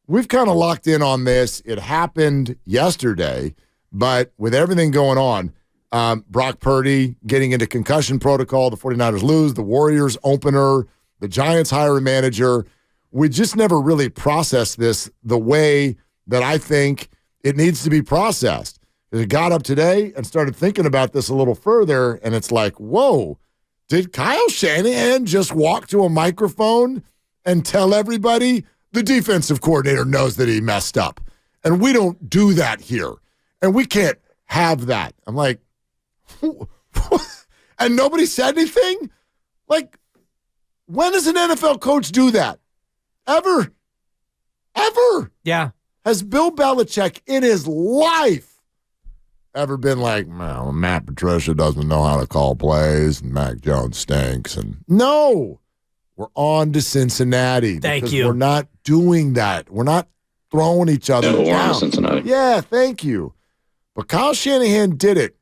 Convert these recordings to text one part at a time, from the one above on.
we've kind of locked in on this. It happened yesterday, but with everything going on, Brock Purdy getting into concussion protocol, the 49ers lose, the Warriors opener, the Giants hire a manager. We just never really processed this the way that I think it needs to be processed. I got up today and started thinking about this a little further, and it's like, whoa, did Kyle Shanahan just walk to a microphone and tell everybody the defensive coordinator knows that he messed up? And we don't do that here. And we can't have that. I'm like, and nobody said anything? Like, when does an NFL coach do that? Ever? Yeah. Has Bill Belichick in his life ever been like, well, Matt Patricia doesn't know how to call plays and Mac Jones stinks? And no, we're on to Cincinnati. Thank you. We're not doing that. We're not throwing each other down. We're on to Cincinnati. Yeah, thank you. But Kyle Shanahan did it.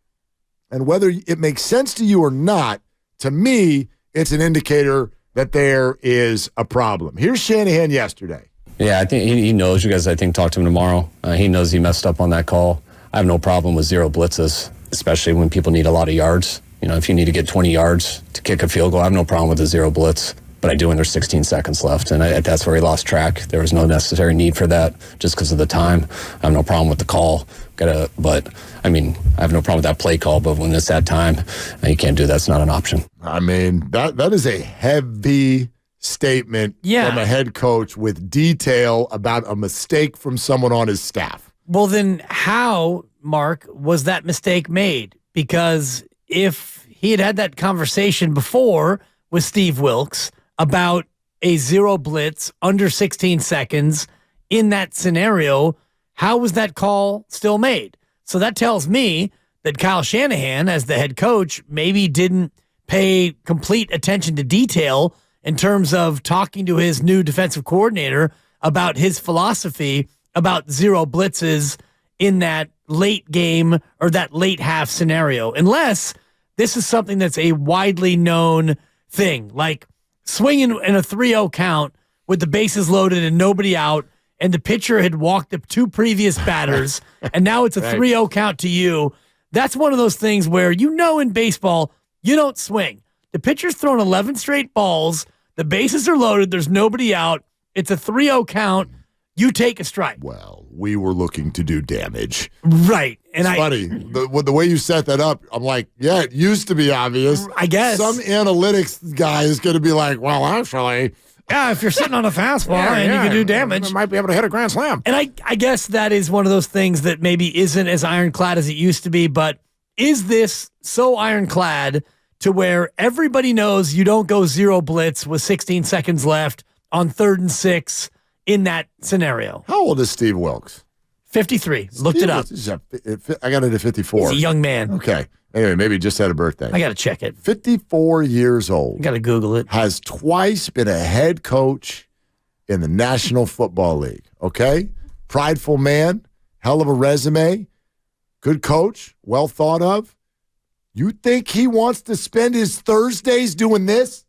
And whether it makes sense to you or not, to me, it's an indicator that there is a problem. Here's Shanahan yesterday. Yeah, I think he knows. You guys, I think, talk to him tomorrow. He knows he messed up on that call. I have no problem with zero blitzes, especially when people need a lot of yards. You know, if you need to get 20 yards to kick a field goal, I have no problem with a zero blitz. But I do when there's 16 seconds left, and that's where he lost track. There was no necessary need for that just because of the time. I have no problem with the call. But, I mean, I have no problem with that play call, but when it's that time, you can't do that. It's not an option. I mean, that is a heavy statement from a head coach with detail about a mistake from someone on his staff. Well, then how, Mark, was that mistake made? Because if he had that conversation before with Steve Wilks about a zero blitz under 16 seconds in that scenario, how was that call still made? So that tells me that Kyle Shanahan, as the head coach, maybe didn't pay complete attention to detail in terms of talking to his new defensive coordinator about his philosophy about zero blitzes in that late game or that late half scenario, unless this is something that's a widely known thing, like swinging in a 3-0 count with the bases loaded and nobody out, and the pitcher had walked up 2 previous batters, and now it's a 3-0 count to you. That's one of those things where, in baseball, you don't swing. The pitcher's thrown 11 straight balls, the bases are loaded, there's nobody out, it's a 3-0 count, you take a strike. Well, we were looking to do damage. Right. And it's funny. The way you set that up, I'm like, yeah, it used to be obvious. I guess. Some analytics guy is going to be like, well, actually. Yeah, if you're sitting on a fastball and you can do damage. You might be able to hit a grand slam. And I guess that is one of those things that maybe isn't as ironclad as it used to be, but is this so ironclad to where everybody knows you don't go zero blitz with 16 seconds left on 3rd and 6 in that scenario? How old is Steve Wilks? 53. Looked it up. I got it at 54. He's a young man. Okay. Anyway, maybe he just had a birthday. I got to check it. 54 years old. I got to Google it. Has twice been a head coach in the National Football League. Okay? Prideful man. Hell of a resume. Good coach. Well thought of. You think he wants to spend his Thursdays doing this?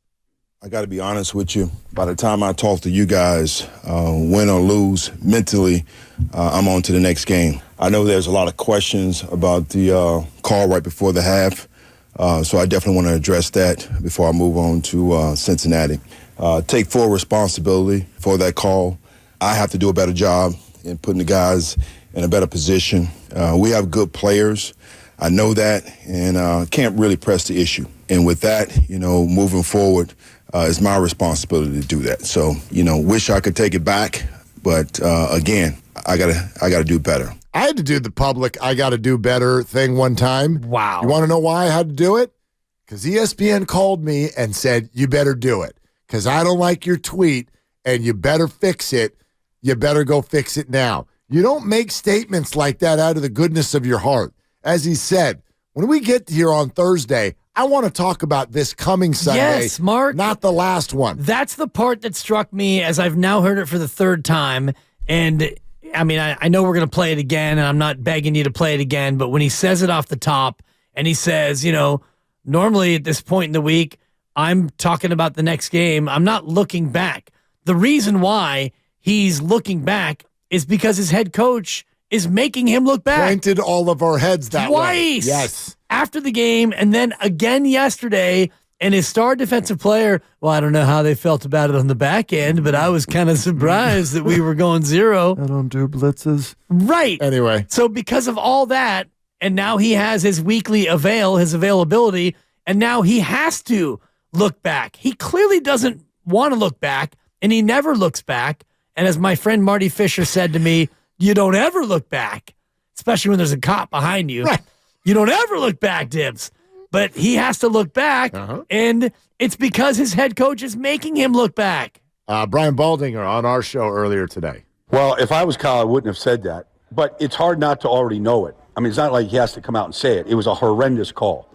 I got to be honest with you. By the time I talk to you guys, win or lose, mentally, I'm on to the next game. I know there's a lot of questions about the call right before the half, so I definitely want to address that before I move on to Cincinnati. Take full responsibility for that call. I have to do a better job in putting the guys in a better position. We have good players. I know that, and can't really press the issue. And with that, moving forward, it's my responsibility to do that. So, wish I could take it back, but again, I gotta do better. I had to do the public I gotta do better thing one time. Wow. You want to know why I had to do it? Because ESPN called me and said, you better do it. Because I don't like your tweet, and you better fix it. You better go fix it now. You don't make statements like that out of the goodness of your heart. As he said, when we get here on Thursday, I want to talk about this coming Sunday. Yes, Mark. Not the last one. That's the part that struck me as I've now heard it for the 3rd time. And, I mean, I know we're going to play it again, and I'm not begging you to play it again, but when he says it off the top, and he says, normally at this point in the week, I'm talking about the next game. I'm not looking back. The reason why he's looking back is because his head coach is making him look back. Pointed all of our heads that way. Twice. Yes. After the game, and then again yesterday, and his star defensive player, well, I don't know how they felt about it on the back end, but I was kind of surprised that we were going 0. I don't do blitzes. Right. Anyway. So because of all that, and now he has his weekly his availability, and now he has to look back. He clearly doesn't want to look back, and he never looks back. And as my friend Marty Fisher said to me, you don't ever look back, especially when there's a cop behind you. Right. You don't ever look back, Dibs. But he has to look back, and it's because his head coach is making him look back. Brian Baldinger on our show earlier today. Well, if I was Kyle, I wouldn't have said that. But it's hard not to already know it. I mean, it's not like he has to come out and say it. It was a horrendous call.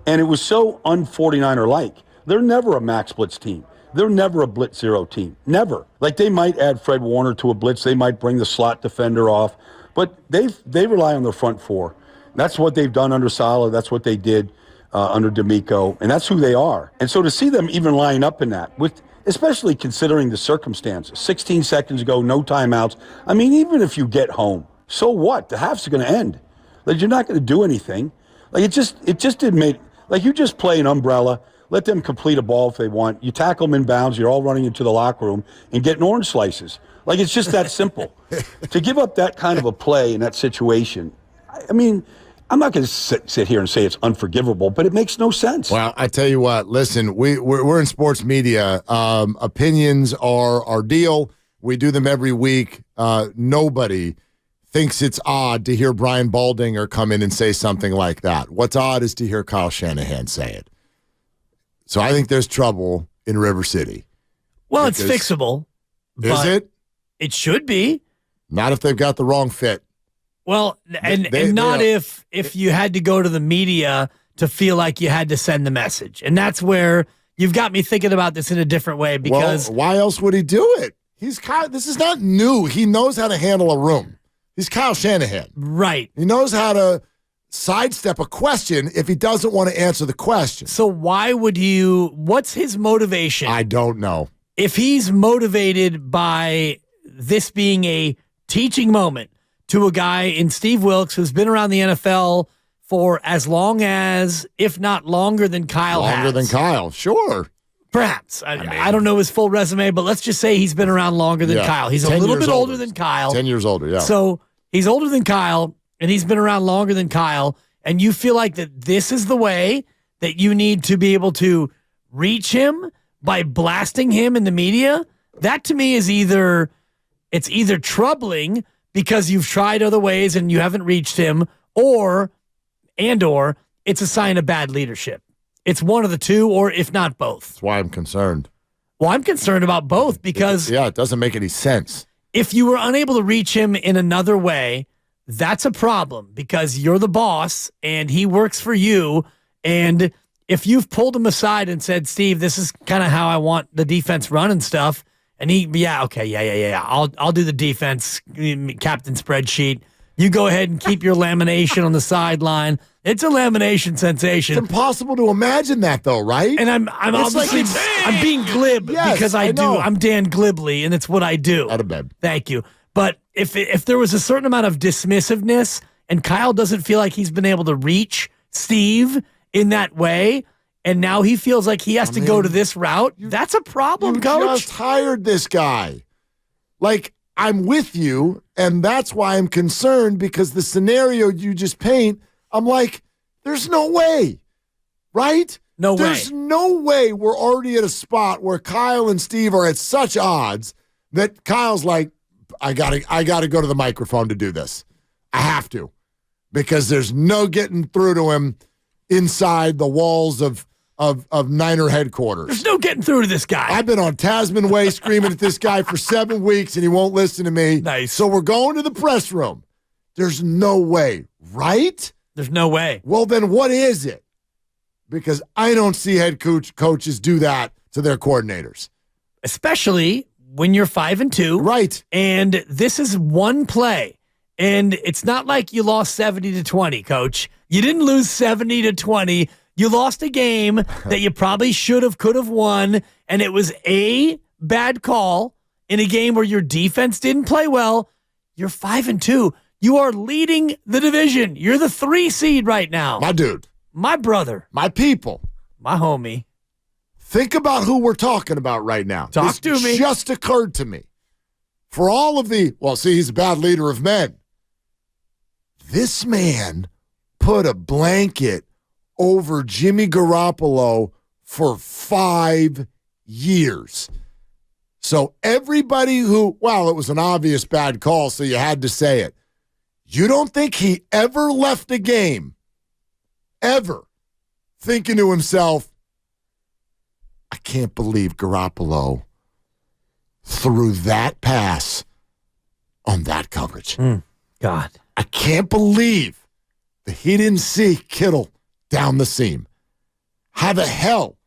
And it was so un-49er-like. They're never a max blitz team. They're never a blitz 0 team. Never. Like, they might add Fred Warner to a blitz. They might bring the slot defender off. But they rely on their front four. That's what they've done under Saleh. That's what they did under D'Amico, and that's who they are. And so to see them even line up in that, with especially considering the circumstances, 16 seconds ago, no timeouts. I mean, even if you get home, so what? The half's going to end. Like, you're not going to do anything. Like, it just didn't make, like, you just play an umbrella, let them complete a ball if they want. You tackle them in bounds, you're all running into the locker room and getting orange slices. Like, it's just that simple. To give up that kind of a play in that situation, I mean, I'm not going to sit here and say it's unforgivable, but it makes no sense. Well, I tell you what, listen, we're in sports media. Opinions are our deal. We do them every week. Nobody thinks it's odd to hear Brian Baldinger come in and say something like that. What's odd is to hear Kyle Shanahan say it. So I think there's trouble in River City. Well, it's fixable. Is it? It should be. Not if they've got the wrong fit. Well, and not if you had to go to the media to feel like you had to send the message. And that's where you've got me thinking about this in a different way because... Well, why else would he do it? This is not new. He knows how to handle a room. He's Kyle Shanahan. Right. He knows how to sidestep a question if he doesn't want to answer the question. So what's his motivation? I don't know. If he's motivated by this being a teaching moment to a guy in Steve Wilks who's been around the NFL for as long as, if not longer than Kyle has. Longer than Kyle, sure. Perhaps. I don't know his full resume, but let's just say he's been around longer than Kyle. He's a little bit older than Kyle. 10 years older, yeah. So he's older than Kyle, and he's been around longer than Kyle, and you feel like that this is the way that you need to be able to reach him by blasting him in the media? That to me is either troubling because you've tried other ways and you haven't reached him, or it's a sign of bad leadership. It's one of the two, or if not both. That's why I'm concerned. Well, I'm concerned about both because... it doesn't make any sense. If you were unable to reach him in another way, that's a problem because you're the boss and he works for you. And if you've pulled him aside and said, Steve, this is kind of how I want the defense run and stuff, and I'll do the defense captain spreadsheet. You go ahead and keep your lamination on the sideline. It's a lamination sensation. It's impossible to imagine that, though, right? And I'm obviously I'm being glib because I do. I'm Dan Glibly, and it's what I do. Out of bed. Thank you. But if there was a certain amount of dismissiveness, and Kyle doesn't feel like he's been able to reach Steve in that way, and now he feels like he has to go to this route, that's a problem, Coach. You just hired this guy. Like, I'm with you, and that's why I'm concerned, because the scenario you just paint, I'm like, there's no way, right? No way. There's no way we're already at a spot where Kyle and Steve are at such odds that Kyle's like, I gotta go to the microphone to do this. I have to, because there's no getting through to him inside the walls of Niner headquarters. There's no getting through to this guy. I've been on Tasman Way screaming at this guy for 7 weeks, and he won't listen to me. Nice. So we're going to the press room. There's no way, right? There's no way. Well, then what is it? Because I don't see head coaches do that to their coordinators. Especially when you're 5-2. Right. And this is one play. And it's not like you lost 70-20, Coach. You didn't lose 70-20. You lost a game that you probably should have, could have won, and it was a bad call, in a game where your defense didn't play well. You're 5-2. You are leading the division. You're the 3 seed right now. My dude. My brother. My people. My homie. Think about who we're talking about right now. Talk to me. Just occurred to me. For all of he's a bad leader of men. This man put a blanket over Jimmy Garoppolo for 5 years. So everybody it was an obvious bad call, so you had to say it. You don't think he ever left a game, ever, thinking to himself, I can't believe Garoppolo threw that pass on that coverage. God. I can't believe that he didn't see Kittle down the seam. How the hell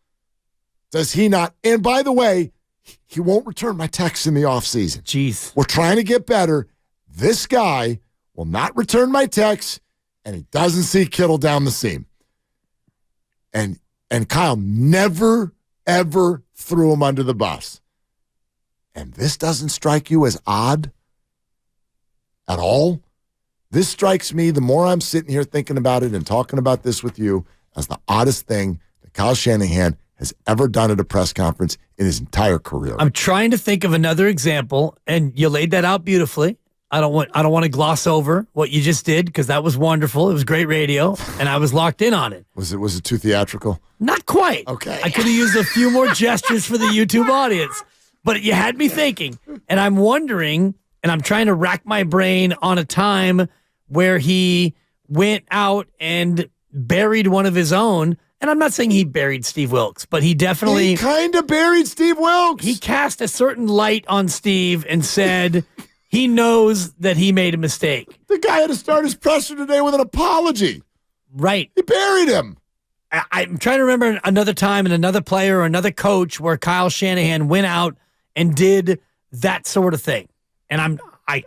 does he not? And by the way, he won't return my texts in the offseason. Jeez. We're trying to get better. This guy will not return my texts, and he doesn't see Kittle down the seam. And Kyle never, ever threw him under the bus. And this doesn't strike you as odd at all? This strikes me, the more I'm sitting here thinking about it and talking about this with you, as the oddest thing that Kyle Shanahan has ever done at a press conference in his entire career. I'm trying to think of another example, and you laid that out beautifully. I don't want to gloss over what you just did, because that was wonderful. It was great radio, and I was locked in on it. Was it too theatrical? Not quite. Okay. I could have used a few more gestures for the YouTube audience, but you had me thinking, and I'm wondering, and I'm trying to rack my brain on a time where he went out and buried one of his own. And I'm not saying he buried Steve Wilks, but he definitely... He kind of buried Steve Wilks. He cast a certain light on Steve and said he knows that he made a mistake. The guy had to start his presser today with an apology. Right. He buried him. I'm trying to remember another time and another player or another coach where Kyle Shanahan went out and did that sort of thing. And I'm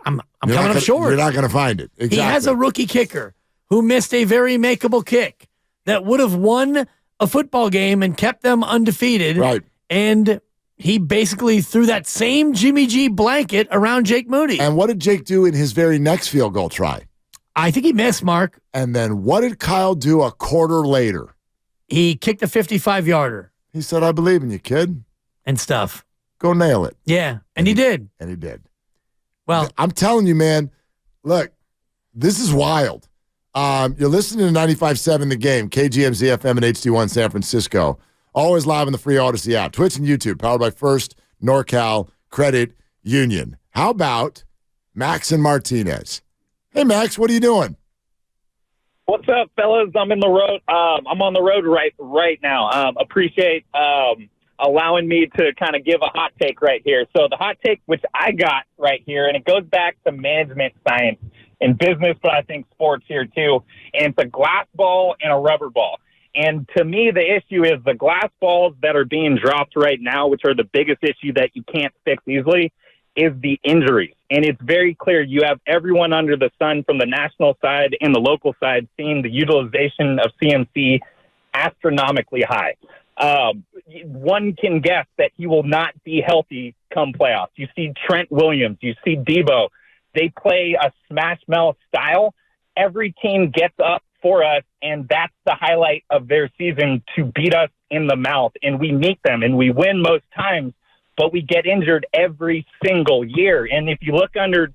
coming up short. You're not going to find it. Exactly. He has a rookie kicker who missed a very makeable kick that would have won a football game and kept them undefeated. Right. And he basically threw that same Jimmy G blanket around Jake Moody. And what did Jake do in his very next field goal try? I think he missed, Mark. And then what did Kyle do a quarter later? He kicked a 55-yarder. He said, I believe in you, kid. And stuff. Go nail it. Yeah, and he did. And he did. Well, I'm telling you, man, look, this is wild. You're listening to 95.7 The Game, KGMZ FM and HD1 San Francisco. Always live in the free Odyssey app. Twitch and YouTube, powered by First NorCal Credit Union. How about Max and Martinez? Hey, Max, what are you doing? What's up, fellas? I'm in the road. I'm on the road right now. Appreciate allowing me to kind of give a hot take right here. So the hot take, which I got right here, and it goes back to management science in business, but I think sports here too. And it's a glass ball and a rubber ball. And to me, the issue is the glass balls that are being dropped right now, which are the biggest issue that you can't fix easily, is the injuries. And it's very clear you have everyone under the sun from the national side and the local side seeing the utilization of CMC astronomically high. One can guess that he will not be healthy come playoffs. You see Trent Williams, you see Debo. They play a smash mouth style. Every team gets up for us, and that's the highlight of their season, to beat us in the mouth. And we meet them, and we win most times, but we get injured every single year. And if you look under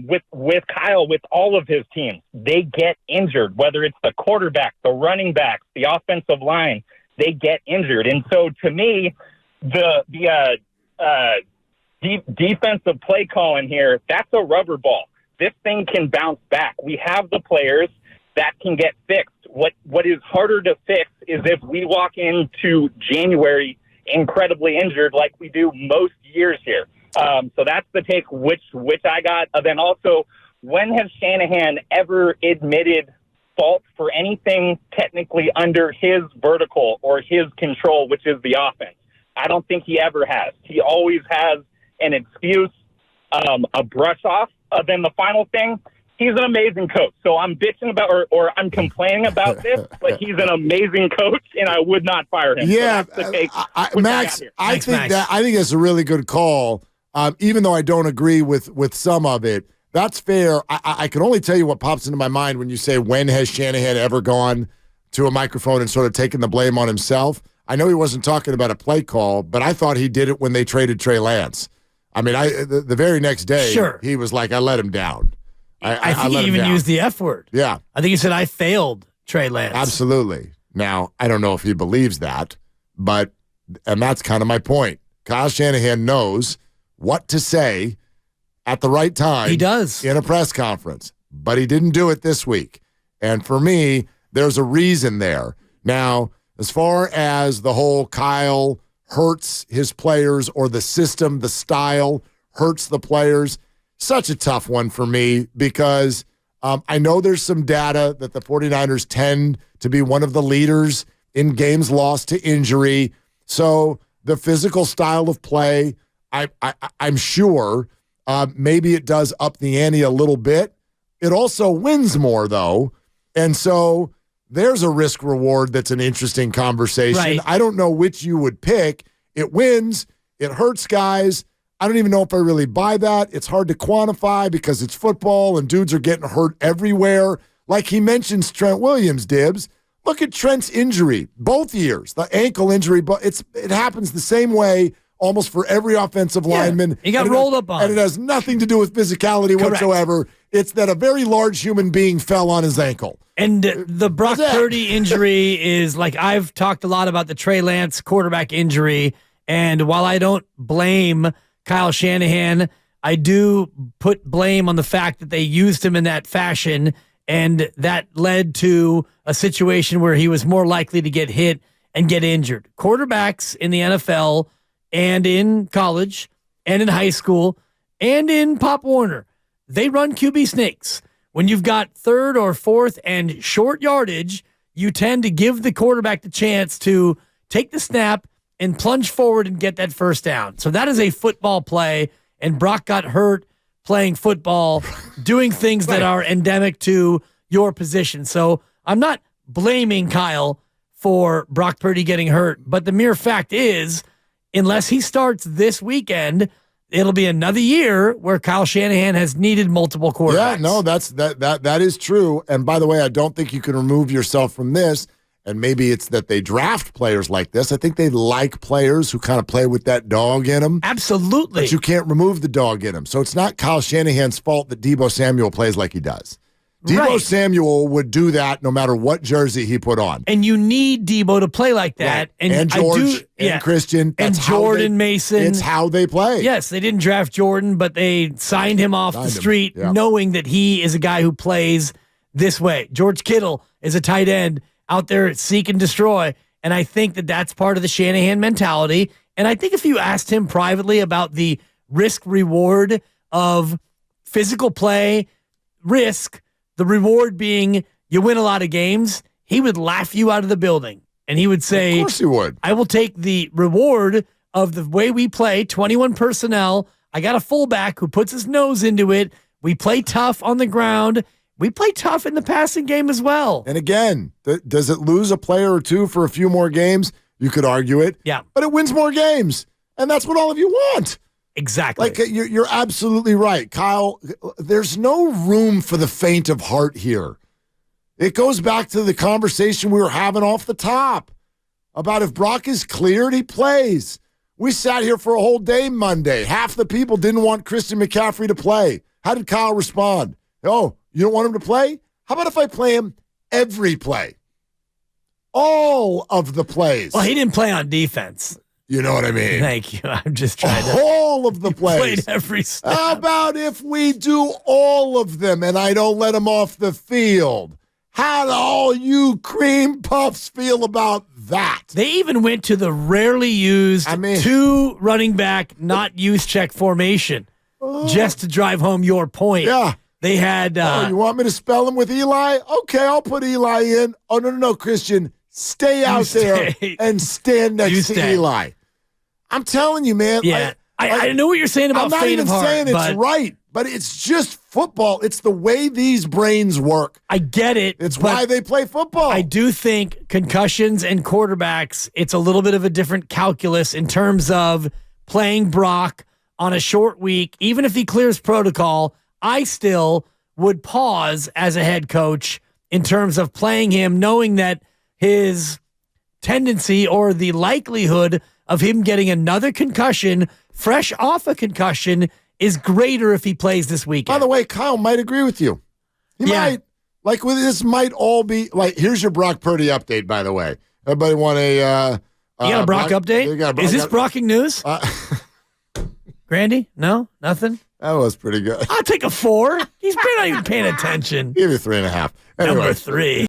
with Kyle, with all of his teams, they get injured, whether it's the quarterback, the running backs, the offensive line, they get injured. And so to me, the defensive play calling here, that's a rubber ball. This thing can bounce back. We have the players that can get fixed. What is harder to fix is if we walk into January incredibly injured like we do most years here. So that's the take which I got. Then also, when has Shanahan ever admitted fault for anything technically under his vertical or his control, which is the offense? I don't think he ever has. He always has an excuse, a brush off. Then the final thing, he's an amazing coach. So I'm bitching about or I'm complaining about this, but he's an amazing coach, and I would not fire him. Yeah, so that's the take Max, I think that's a really good call. even though I don't agree with some of it. That's fair. I can only tell you what pops into my mind when you say, when has Shanahan ever gone to a microphone and sort of taken the blame on himself? I know he wasn't talking about a play call, but I thought he did it when they traded Trey Lance. I mean, the very next day, he was like, I let him down. I think he even used the F word. Yeah. I think he said, I failed Trey Lance. Absolutely. Now, I don't know if he believes that, and that's kind of my point. Kyle Shanahan knows what to say at the right time. He does. In a press conference, but he didn't do it this week. And for me, there's a reason there. Now, as far as the whole Kyle hurts his players or the system, the style hurts the players, such a tough one for me because I know there's some data that the 49ers tend to be one of the leaders in games lost to injury. So the physical style of play, I'm sure maybe it does up the ante a little bit. It also wins more, though. And so there's a risk reward that's an interesting conversation. Right. I don't know which you would pick. It wins. It hurts guys. I don't even know if I really buy that. It's hard to quantify because it's football and dudes are getting hurt everywhere. Like he mentions Trent Williams, Dibs. Look at Trent's injury both years, the ankle injury, but it happens the same way almost for every offensive lineman. He got rolled up on. And it has nothing to do with physicality whatsoever. It's that a very large human being fell on his ankle. And the Brock Purdy injury is like, I've talked a lot about the Trey Lance quarterback injury. And while I don't blame Kyle Shanahan, I do put blame on the fact that they used him in that fashion. And that led to a situation where he was more likely to get hit and get injured. Quarterbacks in the NFL and in college and in high school and in Pop Warner, they run QB sneaks. When you've got third or fourth and short yardage, you tend to give the quarterback the chance to take the snap and plunge forward and get that first down. So that is a football play, and Brock got hurt playing football, doing things that are endemic to your position. So I'm not blaming Kyle for Brock Purdy getting hurt, but the mere fact is, unless he starts this weekend, it'll be another year where Kyle Shanahan has needed multiple quarterbacks. Yeah, no, that is true. And by the way, I don't think you can remove yourself from this. And maybe it's that they draft players like this. I think they like players who kind of play with that dog in them. Absolutely. But you can't remove the dog in them. So it's not Kyle Shanahan's fault that Deebo Samuel plays like he does. Deebo Samuel would do that no matter what jersey he put on. And you need Deebo to play like that. Right. And George and Christian. And Jordan Mason. It's how they play. Yes, they didn't draft Jordan, but they signed him off the street knowing that he is a guy who plays this way. George Kittle is a tight end out there seek and destroy. And I think that that's part of the Shanahan mentality. And I think if you asked him privately about the risk reward of physical play, risk, the reward being you win a lot of games, he would laugh you out of the building. And he would say, of course he would. I will take the reward of the way we play, 21 personnel. I got a fullback who puts his nose into it. We play tough on the ground. We play tough in the passing game as well. And again, does it lose a player or two for a few more games? You could argue it. Yeah. But it wins more games. And that's what all of you want. Exactly. Like, you're absolutely right. Kyle, there's no room for the faint of heart here. It goes back to the conversation we were having off the top about if Brock is cleared, he plays. We sat here for a whole day Monday. Half the people didn't want Christian McCaffrey to play. How did Kyle respond? Oh, you don't want him to play? How about if I play him every play? All of the plays. Well, he didn't play on defense. You know what I mean? Thank you. I'm just trying to. All of the plays. Played every snap. How about if we do all of them and I don't let him off the field? How do all you cream puffs feel about that? They even went to the rarely used two running back, not use check formation, just to drive home your point. Yeah. They had. You want me to spell him with Eli? Okay, I'll put Eli in. Oh, no, Christian. Stay out there and stand next to Eli. I'm telling you, man. Yeah. I know what you're saying about faint of heart. I'm not even saying it's right, but it's just football. It's the way these brains work. I get it. It's why they play football. I do think concussions and quarterbacks, it's a little bit of a different calculus in terms of playing Brock on a short week, even if he clears protocol, I still would pause as a head coach in terms of playing him, knowing that his tendency or the likelihood of him getting another concussion fresh off a concussion is greater if he plays this weekend. By the way, Kyle might agree with you. He might. Like, this might all be, like, here's your Brock Purdy update, by the way. Everybody want a... you got a Brock update? Is this Brocking news? Grandy? No? Nothing? That was pretty good. I'll take a 4. He's not even paying attention. Give you 3.5. Anyway. Number 3.